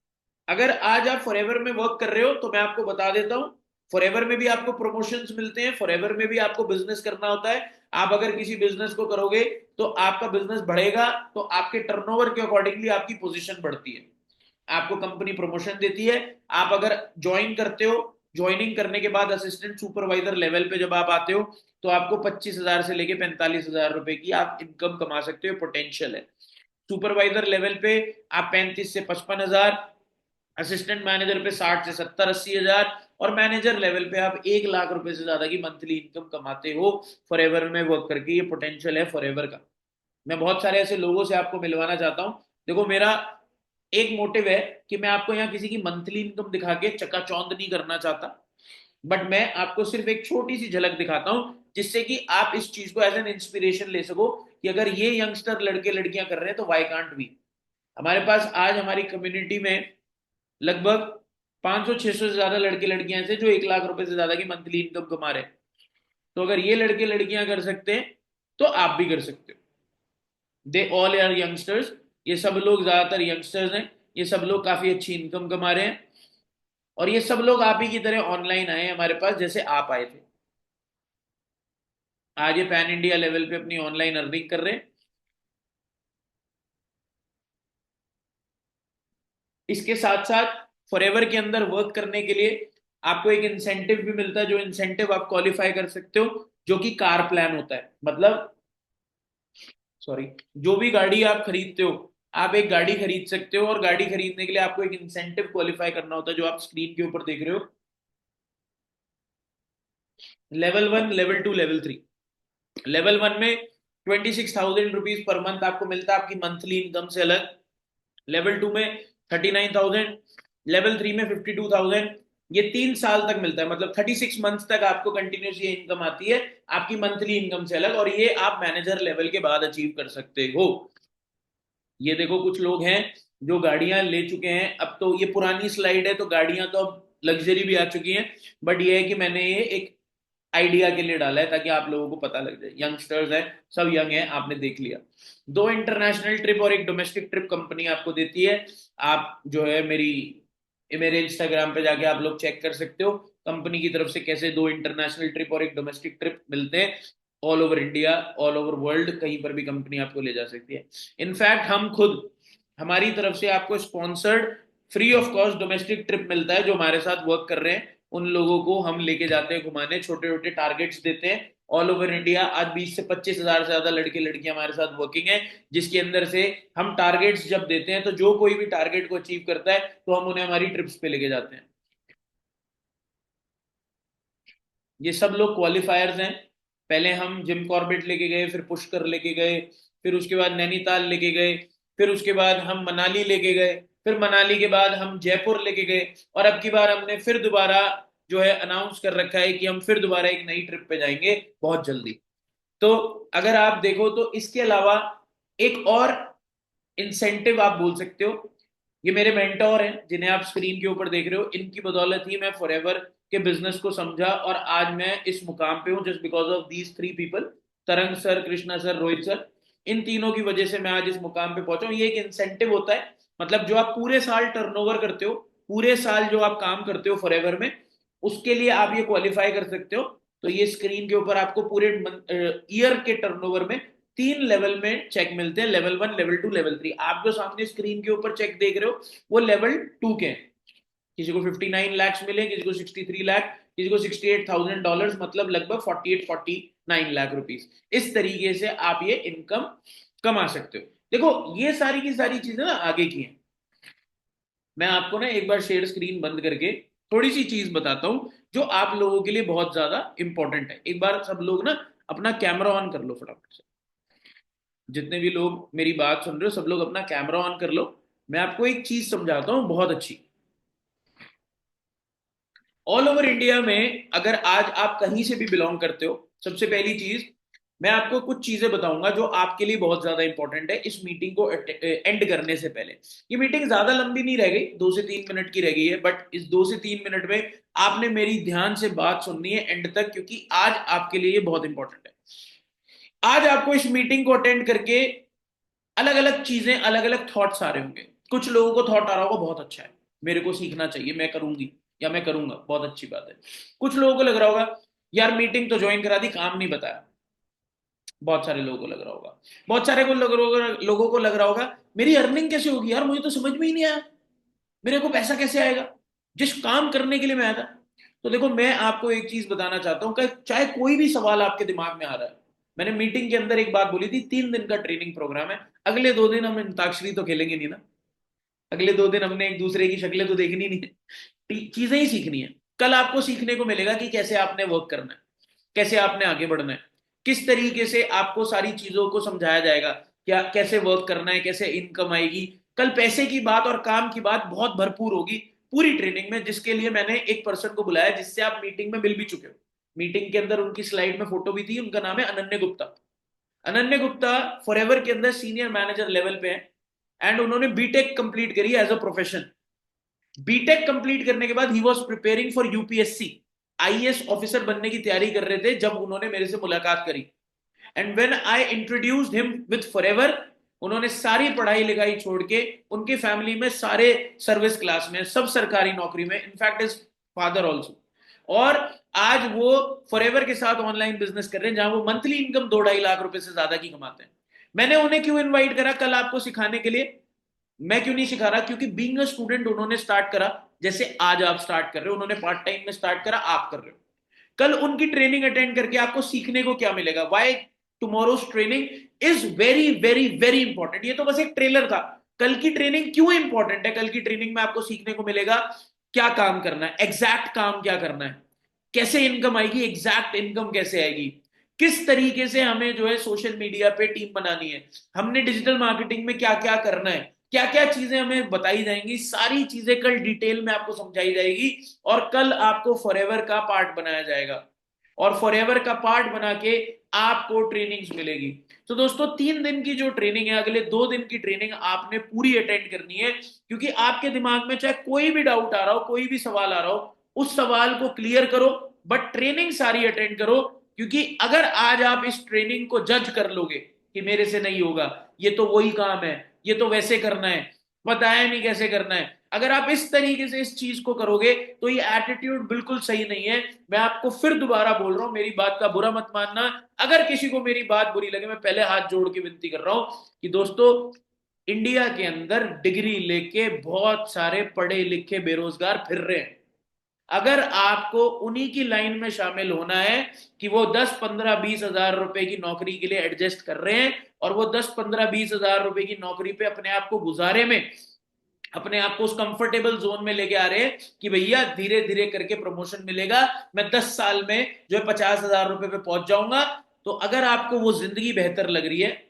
अगर आज आप फॉरएवर में वर्क कर रहे हो तो मैं आपको बता देता हूं, फॉरएवर में भी आपको प्रमोशंस मिलते हैं, फॉरएवर में भी आपको बिजनेस करना होता है। आप अगर किसी बिजनेस को करोगे तो आपका बिजनेस बढ़ेगा, तो आपके टर्नओवर के अकॉर्डिंगली आपकी पोजीशन बढ़ती है, आपको कंपनी प्रमोशन देती है। आप अगर ज्वाइन करते हो, ज्वाइनिंग करने के बाद असिस्टेंट सुपरवाइजर लेवल पे जब आप आते हो, तो आपको 25,000 से लेके 45,000 रुपए की आप इनकम कमा सकते हो, पोटेंशियल है। सुपरवाइजर लेवल पे आप 35 से 55,000, असिस्टेंट मैनेजर पे 60 से 70 80 हजार, और मैनेजर लेवल पे आप 1 लाख रुपए से ज्यादा की मंथली इनकम कमाते हो फॉरएवर में वर्क करके। ये पोटेंशियल है फॉरएवर का। मैं बहुत सारे ऐसे लोगों से आपको मिलवाना चाहता हूं। देखो, मेरा एक मोटिव है कि मैं आपको यहाँ किसी की मंथली इनकम दिखा के चकाचौंध नहीं करना चाहता, बट मैं आपको सिर्फ एक छोटी सी झलक दिखाता हूं, जिससे कि आप इस चीज को एज एन इंस्पिरेशन ले सको कि अगर ये यंगस्टर लड़के लड़कियां कर रहे हैं तो वाई कांट वी। हमारे पास आज हमारी कम्युनिटी में लगभग 500 600 से ज्यादा लड़के लड़कियां ऐसे जो 1 लाख रुपए से ज्यादा की मंथली इनकम कमा रहे हैं। तो अगर ये लड़के लड़कियां कर सकते हैं तो आप भी कर सकते हो। They all are youngsters. ये सब लोग ज्यादातर यंगस्टर्स हैं। ये सब लोग काफी अच्छी इनकम कमा रहे हैं, और ये सब लोग आप ही की तरह ऑनलाइन आए हैं हमारे पास, जैसे आप आए थे। आज ये पैन इंडिया लेवल पे अपनी ऑनलाइन अर्निंग कर रहे हैं। इसके साथ साथ फॉरएवर के अंदर वर्क करने के लिए आपको एक इंसेंटिव भी मिलता है, जो इंसेंटिव आप क्वालिफाई कर सकते हो, जो कि कार प्लान होता है। मतलब, सॉरी, जो भी गाड़ी आप खरीदते हो, आप एक गाड़ी खरीद सकते हो, और गाड़ी खरीदने के लिए आपको एक इंसेंटिव क्वालिफाई करना होता है, जो आप स्क्रीन के ऊपर देख रहे हो। Level 1, level 2, level 3। लेवल 1 में 26,000 रुपीज पर मंथ आपको मिलता है आपकी मंथली इनकम से अलग। लेवल 2 में 39,000। लेवल 3 में 52,000। ये 3 साल तक मिलता है, मतलब 36 मंथ तक आपको कंटिन्यूस ये इनकम आती है आपकी मंथली इनकम से अलग, और ये आप मैनेजर लेवल के बाद अचीव कर सकते हो। ये देखो, कुछ लोग हैं जो गाड़ियां ले चुके हैं। अब तो ये पुरानी स्लाइड है, तो गाड़ियां तो अब लग्जरी भी आ चुकी हैं, बट ये है कि मैंने ये एक आइडिया के लिए डाला है ताकि आप लोगों को पता लग जाए। यंगस्टर्स हैं, सब यंग हैं, आपने देख लिया। 2 इंटरनेशनल ट्रिप और एक डोमेस्टिक ट्रिप कंपनी आपको देती है। आप जो है मेरे इंस्टाग्राम पे जाके आप लोग चेक कर सकते हो कंपनी की तरफ से कैसे 2 इंटरनेशनल ट्रिप और एक डोमेस्टिक ट्रिप मिलते हैं। All over India, all over world, कहीं पर भी कंपनी आपको ले जा सकती है। इनफैक्ट हम खुद हमारी तरफ से आपको sponsored free of cost domestic trip मिलता है। जो हमारे साथ वर्क कर रहे हैं उन लोगों को हम लेके जाते हैं घुमाने, छोटे छोटे टारगेट्स देते हैं ऑल ओवर इंडिया। आज 20 से 25 हजार से ज्यादा लड़के लड़कियां हमारे साथ वर्किंग है, जिसके अंदर से हम टारगेट्स जब देते हैं तो जो कोई भी टारगेट को अचीव करता है तो हम उन्हें हमारी ट्रिप्स पे लेके जाते हैं। ये सब लोग क्वालिफायर्स हैं। पहले हम जिम कॉर्बेट लेके गए, फिर पुष्कर लेके गए, फिर उसके बाद नैनीताल लेके गए, फिर उसके बाद हम मनाली लेके गए, फिर मनाली के बाद हम जयपुर लेके गए, और अब की बार हमने फिर दोबारा जो है अनाउंस कर रखा है कि हम फिर दोबारा एक नई ट्रिप पे जाएंगे बहुत जल्दी। तो अगर आप देखो तो इसके अलावा एक और इंसेंटिव आप बोल सकते हो, ये मेरे मेंटोर हैं जिन्हें आप स्क्रीन के ऊपर देख रहे हो, इनकी बदौलत ही मैं फॉरएवर के बिजनेस को समझा और आज मैं इस मुकाम पे हूं, just because of these three people, Tarang sir, Krishna sir, Rohit sir. इन तीनों की वजह से मैं आज इस मुकाम पे पहुंचा हूं। ये एक इंसेंटिव होता है, मतलब जो आप पूरे साल टर्नओवर करते हो, पूरे साल जो आप काम करते हो फॉरएवर में, उसके लिए आप ये क्वालिफाई कर सकते हो। तो ये स्क्रीन के ऊपर आपको पूरे ईयर के टर्नओवर में 3 लेवल में चेक मिलते हैं, लेवल 1, लेवल 2, लेवल 3। आप जो सामने स्क्रीन के ऊपर चेक देख रहे हो वो लेवल 2 के हैं। किसी को 59 लाख मिले, किसी को 63 लाख, किसी को $68,000, मतलब लगभग 48-49 लाख रुपीज। इस तरीके से आप ये इनकम कमा सकते हो। देखो ये सारी की सारी चीजें ना आगे की हैं। मैं आपको ना एक बार शेयर स्क्रीन बंद करके थोड़ी सी चीज बताता हूं जो आप लोगों के लिए बहुत ज्यादा इंपॉर्टेंट है। एक बार सब लोग ना अपना कैमरा ऑन कर लो फटाफट से। जितने भी लोग मेरी बात सुन रहे हो सब लोग अपना कैमरा ऑन कर लो। मैं आपको एक चीज समझाता हूं बहुत अच्छी। ऑल ओवर इंडिया में अगर आज आप कहीं से भी बिलोंग करते हो, सबसे पहली चीज मैं आपको कुछ चीजें बताऊंगा जो आपके लिए बहुत ज्यादा इंपॉर्टेंट है इस मीटिंग को एंड करने से पहले। ये मीटिंग ज्यादा लंबी नहीं रह गई, 2 से 3 मिनट की रह गई है, बट इस 2 से 3 मिनट में आपने मेरी ध्यान से बात सुननी है एंड तक, क्योंकि आज आपके लिए ये बहुत इंपॉर्टेंट है। आज आपको इस मीटिंग को अटेंड करके अलग अलग चीजें, अलग अलग थॉट्स आ रहे होंगे। कुछ लोगों को थॉट आ रहा होगा बहुत अच्छा है, मेरे को सीखना चाहिए, मैं करूंगी या मैं करूंगा, बहुत अच्छी बात है। कुछ लोगों को लग रहा होगा यार मीटिंग तो ज्वाइन करा दी, काम नहीं बताया। बहुत सारे लोगों को लग रहा होगा, बहुत सारे को लग रहा होगा, लोगों को लग रहा होगा मेरी अर्निंग कैसे होगी यार, मुझे तो समझ में ही नहीं आया, मेरे को पैसा कैसे आएगा जिस काम करने के लिए मैं आया था। तो देखो मैं आपको एक चीज बताना चाहता हूं कि चाहे कोई भी सवाल आपके दिमाग में आ रहा है, मैंने मीटिंग के अंदर एक बात बोली थी, 3 दिन का ट्रेनिंग प्रोग्राम है। अगले 2 दिन हम अंताक्षरी तो खेलेंगे नहीं ना, अगले 2 दिन हमने एक दूसरे की शक्लें तो देखनी नहीं है, चीजें ही सीखनी है। कल आपको सीखने को मिलेगा कि कैसे आपने वर्क करना है, कैसे आपने आगे बढ़ना है, किस तरीके से आपको सारी चीजों को समझाया जाएगा, क्या कैसे वर्क करना है, कैसे इनकम आएगी। कल पैसे की बात और काम की बात बहुत भरपूर होगी पूरी ट्रेनिंग में, जिसके लिए मैंने एक पर्सन को बुलाया जिससे आप मीटिंग में मिल भी चुके हो। मीटिंग के अंदर उनकी स्लाइड में फोटो भी थी, उनका नाम है अनन्य गुप्ता। अनन्य गुप्ता फॉरएवर के अंदर सीनियर मैनेजर लेवल पे है एंड उन्होंने बीटेक कंप्लीट करी as a profession. BTech complete करने के बाद ही was preparing for UPSC, IAS officer बनने की तैयारी कर रहे थे जब उन्होंने मेरे से मुलाकात करी। And when I introduced him with forever, उन्होंने सारी पढ़ाई लिखाई छोड़ के, उनकी फैमिली में सारे सर्विस क्लास में, सब सरकारी नौकरी में, इनफैक्ट इज फादर ऑल्सो। और आज वो फॉरएवर के साथ ऑनलाइन बिजनेस कर रहे हैं जहां वो मंथली इनकम 2-2.5 लाख रुपए से ज्यादा की कमाते हैं। मैंने उन्हें क्यों इन्वाइट करा कल आपको सिखाने के लिए? मैं क्यों नहीं सिखा रहा? क्योंकि बीइंग अ स्टूडेंट उन्होंने स्टार्ट करा, जैसे आज आप स्टार्ट कर रहे हो, उन्होंने पार्ट टाइम में स्टार्ट करा, आप कर रहे हो। कल उनकी ट्रेनिंग अटेंड करके आपको सीखने को क्या मिलेगा? Why tomorrow's training is very very very important. ये तो बस एक ट्रेलर था, कल की ट्रेनिंग क्यों इंपॉर्टेंट है? कल की ट्रेनिंग में आपको सीखने को मिलेगा क्या काम करना है, एग्जैक्ट काम क्या करना है, कैसे इनकम आएगी, एग्जैक्ट इनकम कैसे आएगी, किस तरीके से हमें जो है सोशल मीडिया पे टीम बनानी है, हमने डिजिटल मार्केटिंग में क्या क्या करना है, क्या क्या चीजें हमें बताई जाएंगी, सारी चीजें कल डिटेल में आपको समझाई जाएगी। और कल आपको फॉरएवर का पार्ट बनाया जाएगा और फॉरएवर का पार्ट बना के आपको ट्रेनिंग्स मिलेगी। तो दोस्तों 3 दिन की जो ट्रेनिंग है, अगले 2 दिन की ट्रेनिंग आपने पूरी अटेंड करनी है, क्योंकि आपके दिमाग में चाहे कोई भी डाउट आ रहा हो, कोई भी सवाल आ रहा हो, उस सवाल को क्लियर करो, बट ट्रेनिंग सारी अटेंड करो। क्योंकि अगर आज आप इस ट्रेनिंग को जज कर लोगे कि मेरे से नहीं होगा, ये तो वही काम है, ये तो वैसे करना है, बताया नहीं कैसे करना है, अगर आप इस तरीके से इस चीज को करोगे तो ये एटीट्यूड बिल्कुल सही नहीं है। मैं आपको फिर दोबारा बोल रहा हूं, मेरी बात का बुरा मत मानना। अगर किसी को मेरी बात बुरी लगे, मैं पहले हाथ जोड़ के विनती कर रहा हूं कि दोस्तों इंडिया के अंदर डिग्री लेके बहुत सारे पढ़े लिखे बेरोजगार फिर रहे हैं। अगर आपको उन्हीं की लाइन में शामिल होना है कि वो 10 15 20 हजार रुपए की नौकरी के लिए एडजस्ट कर रहे हैं, और वो 10 15 20 हजार रुपए की नौकरी पे अपने आप को गुजारे में, अपने आप को उस कंफर्टेबल जोन में लेके आ रहे हैं कि भैया धीरे धीरे करके प्रमोशन मिलेगा, मैं 10 साल में जो है 50 हजार रुपए पे पहुंच जाऊंगा। तो अगर आपको वो जिंदगी बेहतर लग रही है,